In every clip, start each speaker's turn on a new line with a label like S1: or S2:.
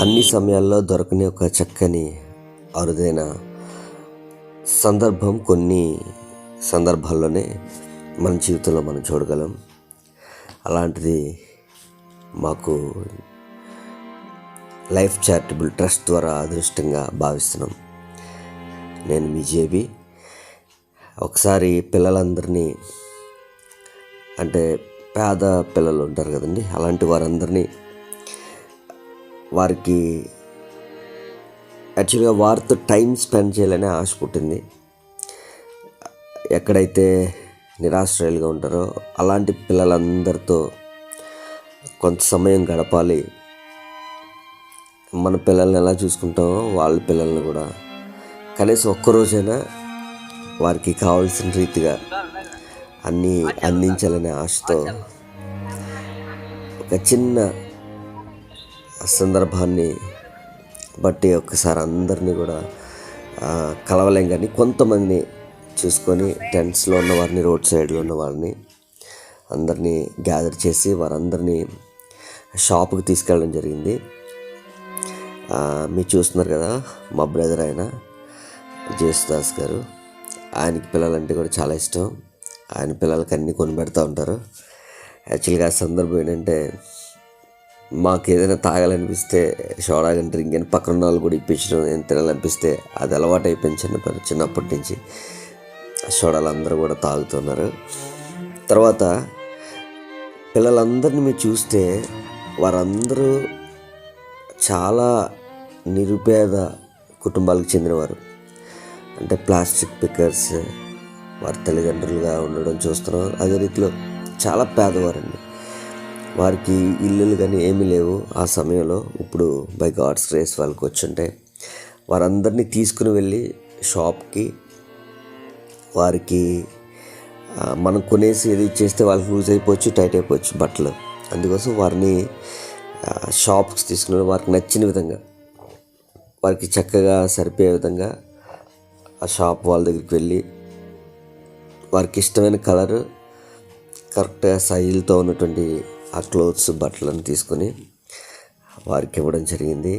S1: అన్ని సమయాల్లో దొరకని ఒక చక్కని అరుదైన సందర్భం కొన్ని సందర్భాల్లోనే మన జీవితంలో మనం చూడగలం. అలాంటిది మాకు లైఫ్ చారిటబుల్ ట్రస్ట్ ద్వారా అదృష్టంగా భావిస్తున్నాం. నేను మీ జేబీ. ఒకసారి పిల్లలందరినీ, అంటే పేద పిల్లలు ఉంటారు కదండి, అలాంటి వారందరినీ వారికి యాక్చువల్గా వారితో టైం స్పెండ్ చేయాలనే ఆశ పుట్టింది. ఎక్కడైతే నిరాశ్రయాలుగా ఉంటారో అలాంటి పిల్లలందరితో కొంత సమయం గడపాలి. మన పిల్లల్ని ఎలా చూసుకుంటామో వాళ్ళ పిల్లల్ని కూడా కనీసం ఒక్కరోజైనా వారికి కావాల్సిన రీతిగా అన్నీ అందించాలనే ఆశతో ఒక చిన్న సందర్భాన్ని బట్టి ఒక్కసారి అందరినీ కూడా కలవలేం, కానీ కొంతమందిని చూసుకొని టెంట్స్లో ఉన్న వారిని, రోడ్ సైడ్లో ఉన్న వారిని అందరినీ గ్యాదర్ చేసి వారందరినీ షాపుకి తీసుకెళ్ళడం జరిగింది. మీరు చూస్తున్నారు కదా, మా బ్రదర్ ఆయన జేసుదాస్ గారు. ఆయనకి పిల్లలంటే కూడా చాలా ఇష్టం. ఆయన పిల్లలకి అన్నీ కొనిపెడతా ఉంటారు. యాక్చువల్గా ఆ సందర్భం ఏంటంటే, మాకు ఏదైనా తాగాలనిపిస్తే సోడా కానీ డ్రింక్ కానీ పక్కన వాళ్ళు కూడా ఇప్పించడం, ఏం తినాలనిపిస్తే అది అలవాటు అయిపోయింది చిన్నప్పటి నుంచి. సోడాలు అందరూ కూడా తాగుతున్నారు. తర్వాత పిల్లలందరినీ మీరు చూస్తే వారందరూ చాలా నిరుపేద కుటుంబాలకు చెందినవారు. అంటే ప్లాస్టిక్ పికర్స్ వారి తల్లిదండ్రులుగా ఉండడం చూస్తున్నాం. అదే రీతిలో చాలా పేదవారండి. వారికి ఇల్లులు కానీ ఏమీ లేవు ఆ సమయంలో. ఇప్పుడు బై గాడ్స్ గ్రేస్ వాళ్ళకి వచ్చుంటే వారందరినీ తీసుకుని వెళ్ళి షాప్కి, వారికి మనం కొనేసి ఏది చేస్తే వాళ్ళకి లూజ్ అయిపోవచ్చు, టైట్ అయిపోవచ్చు బట్టలు. అందుకోసం వారిని షాప్కి తీసుకుని వారికి నచ్చిన విధంగా, వారికి చక్కగా సరిపోయే విధంగా ఆ షాప్ వాళ్ళ దగ్గరికి వెళ్ళి వారికి ఇష్టమైన కలరు, కరెక్ట్గా సైజులతో ఉన్నటువంటి ఆ క్లోత్స్, బట్టలను తీసుకొని వారికి ఇవ్వడం జరిగింది.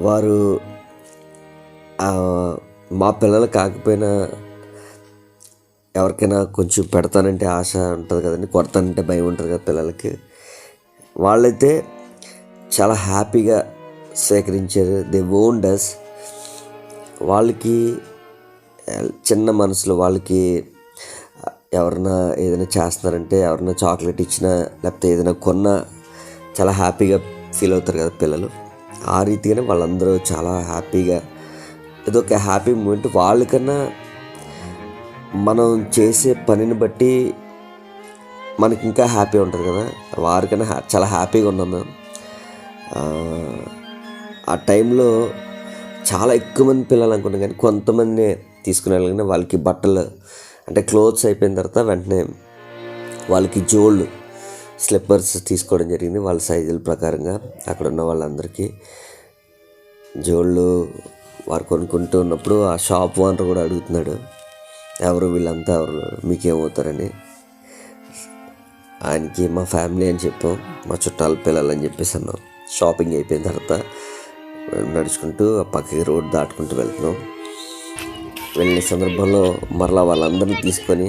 S1: వారు మా పిల్లలు కాకపోయినా ఎవరికైనా కొంచెం పెడతానంటే ఆశ ఉంటుంది కదండి, కొడతానంటే భయం ఉంటుంది కదా పిల్లలకి. వాళ్ళైతే చాలా హ్యాపీగా సేకరించారు. They owned us. వాళ్ళకి చిన్న మనసులో, వాళ్ళకి ఎవరన్నా ఏదైనా చేస్తున్నారంటే, ఎవరన్నా చాక్లెట్ ఇచ్చినా లేకపోతే ఏదైనా కొన్నా చాలా హ్యాపీగా ఫీల్ అవుతారు కదా పిల్లలు. ఆ రీతిగానే వాళ్ళందరూ చాలా హ్యాపీగా, ఏదో ఒక హ్యాపీ మూమెంట్. వాళ్ళకన్నా మనం చేసే పనిని బట్టి మనకి ఇంకా హ్యాపీ ఉంటుంది కదా, వారికన్నా చాలా హ్యాపీగా ఉన్నాం మేము. ఆ టైంలో చాలా ఎక్కువ మంది పిల్లలు అనుకున్నాం, కానీ కొంతమంది తీసుకుని వెళ్ళగానే వాళ్ళకి బట్టలు, అంటే క్లోత్స్ అయిపోయిన తర్వాత వెంటనే వాళ్ళకి జోళ్ళు, స్లిప్పర్స్ తీసుకోవడం జరిగింది. వాళ్ళ సైజుల ప్రకారంగా అక్కడ ఉన్న వాళ్ళందరికీ జోళ్ళు వారు కొనుక్కుంటూ ఉన్నప్పుడు ఆ షాప్ ఓనర్ కూడా అడుగుతున్నాడు, ఎవరు వీళ్ళంతా, ఎవరు, మీకేమవుతారని. ఆయనకి మా ఫ్యామిలీ అని చెప్పాం, మా చుట్టాల పిల్లలు అని చెప్పేసి అన్నాం. షాపింగ్ అయిపోయిన తర్వాత నడుచుకుంటూ ఆ పక్కకి రోడ్ దాటుకుంటూ వెళ్తున్నాం. వెళ్ళిన సందర్భంలో మరలా వాళ్ళందరినీ తీసుకొని,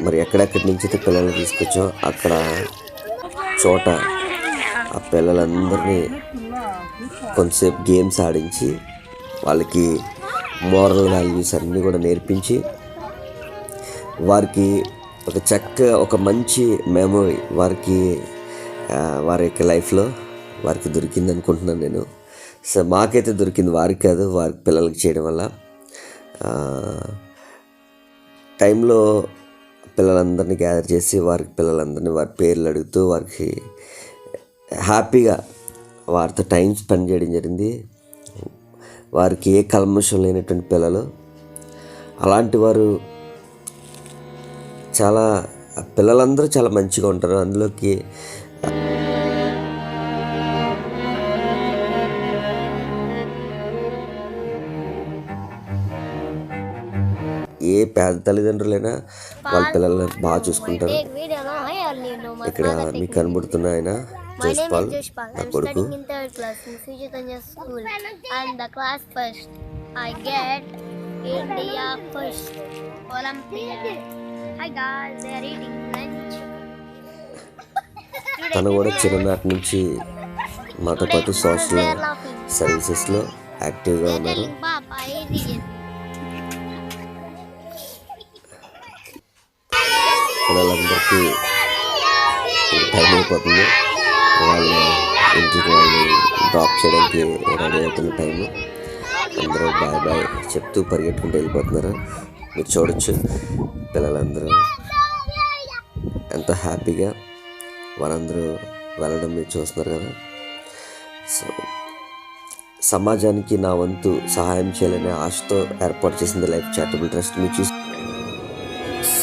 S1: మరి ఎక్కడెక్కడి నుంచి అయితే పిల్లల్ని తీసుకొచ్చాం అక్కడ చోట ఆ పిల్లలందరినీ కొంతసేపు గేమ్స్ ఆడించి, వాళ్ళకి మోరల్ వాల్యూస్ అన్నీ కూడా నేర్పించి, వారికి ఒక మంచి మెమొరీ వారికి వారి యొక్క లైఫ్లో వారికి దొరికింది అనుకుంటున్నాను నేను. సో మాకైతే దొరికింది, వారికి కాదు, వారి పిల్లలకి చేయడం వల్ల. టైంలో పిల్లలందరినీ గ్యాదర్ చేసి వారికి పిల్లలందరినీ వారి పేర్లు అడుగుతూ వారికి హ్యాపీగా వారితో టైం స్పెండ్ చేయడం జరిగింది. వారికి ఏ కల్మషం లేనటువంటి పిల్లలు. అలాంటి వారు పిల్లలందరూ చాలా మంచిగా ఉంటారు. అందులోకి ఏ పేద తల్లిదండ్రులైనా వాళ్ళ పిల్లల్ని బాగా చూసుకుంటారు. ఇక్కడ మీకు కనబడుతున్న ఆయన జస్పాల్, నా కొడుకు. తను కూడా చిన్ననాటి నుంచి మాతో పాటు సోషల్ సర్వీసెస్లో యాక్టివ్గా ఉన్నారు. పిల్లలందరికీ టైం అయిపోతుంది, వాళ్ళ ఇంటికి వాళ్ళు డ్రాప్ చేయడానికి రెడీ అవుతున్న టైము. అందరూ బాయ్ బాయ్ చెప్తూ పరిగెట్టుకుంటూ వెళ్ళిపోతున్నారు. మీరు చూడొచ్చు పిల్లలందరూ ఎంతో హ్యాపీగా వాళ్ళందరూ వెళ్ళడం మీరు చూస్తున్నారు కదా. సో సమాజానికి నా వంతు సహాయం చేయాలనే ఆశతో ఏర్పాటు చేసింది లైఫ్ చారిటబుల్ ట్రస్ట్. మీరు చూసి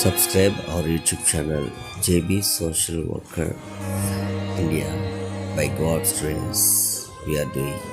S1: subscribe our YouTube channel JB social worker India. By God's grace we are doing